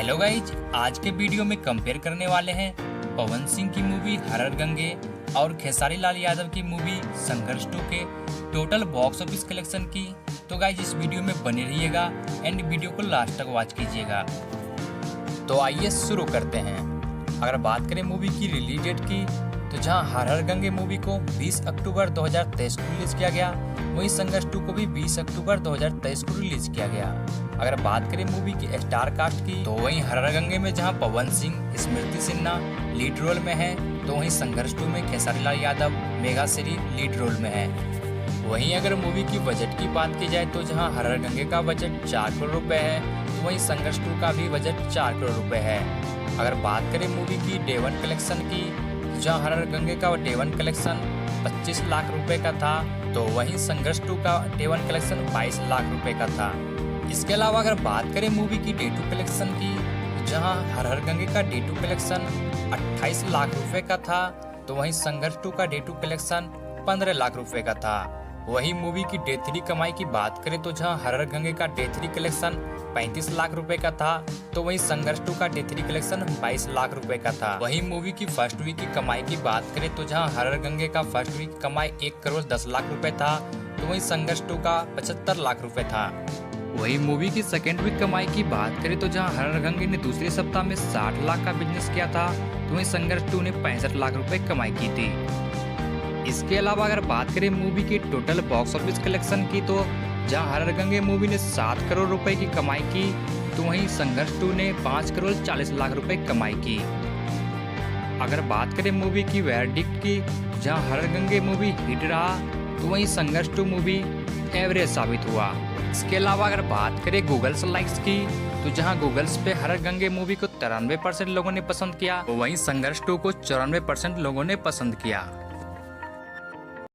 Hello guys, आज के video में कंपेयर करने वाले हैं पवन सिंह की मूवी हर हर गंगे और खेसारी लाल यादव की मूवी संघर्ष 2 के टोटल बॉक्स ऑफिस कलेक्शन की। तो गाइज इस वीडियो में बने रहिएगा एंड वीडियो को लास्ट तक वॉच कीजिएगा। तो आइए शुरू करते हैं। अगर बात करें मूवी की रिलीज डेट की, तो जहां हर हर गंगे मूवी को 20 अक्टूबर 2023 को रिलीज किया गया, वहीं संघर्ष 2 को भी 20 अक्टूबर 2023 को रिलीज किया गया। अगर बात करें मूवी की स्टार कास्ट की, तो वहीं हर हर गंगे में जहां पवन सिंह, स्मृति सिन्हा लीड रोल में है, तो वहीं संघर्ष 2 में खेसारी लाल यादव, मेघा श्री लीड रोल में है। वहीं अगर मूवी की बजट की बात की जाए, तो जहां हर हर गंगे का बजट 4 करोड़ रुपए है, तो वहीं संघर्ष 2 का भी बजट 4 करोड़ रुपए है। अगर बात करें मूवी की डे 1 कलेक्शन की, जहां हर हर गंगे का डे 1 कलेक्शन 25 लाख रुपए का था, तो वहीं संघर्ष 2 का डे 1 कलेक्शन 22 लाख रुपए का था। इसके अलावा अगर बात करें मूवी की डे 2 कलेक्शन की, जहां हर हर गंगे का डे 2 कलेक्शन 28 लाख रुपए का था, तो वहीं संघर्ष 2 का डे 2 कलेक्शन 15 लाख रुपए का था। वहीं मूवी की डे 3 कमाई की बात करें, तो जहां हर हर गंगे का डे 3 कलेक्शन 35 लाख रुपए का था, तो वहीं संघर्ष 2 का डे 3 कलेक्शन 22 लाख रुपए का था। वहीं मूवी की फर्स्ट वीक की कमाई की बात करें, तो जहां हर हर गंगे का फर्स्ट वीक कमाई 1 करोड़ 10 लाख रुपए था, तो वहीं संघर्ष 2 का 75 लाख रुपए था। वहीं मूवी की सेकेंड वीक कमाई की बात करें, तो जहां हर हर गंगे ने दूसरे सप्ताह में 60 लाख का बिजनेस किया था, तो वहीं संघर्ष 2 ने 65 लाख रुपए कमाई की थी। इसके अलावा अगर बात करें मूवी की टोटल बॉक्स ऑफिस कलेक्शन की, तो जहां हर हर गंगे मूवी ने 7 करोड़ रुपए की कमाई की, तो वहीं संघर्ष 2 ने 5 करोड़ 40 लाख रुपए कमाई की। अगर बात करें मूवी की वर्डिक्ट की, जहां हर हर गंगे मूवी हिट रहा, तो वहीं संघर्ष 2 मूवी एवरेज साबित हुआ। इसके अलावा अगर बात करें गूगल्स लाइक्स की, तो जहां गूगल्स पे हर हर गंगे मूवी को 93% लोगों ने पसंद किया, तो वहीं संघर्ष 2 को 94% लोगों ने पसंद किया।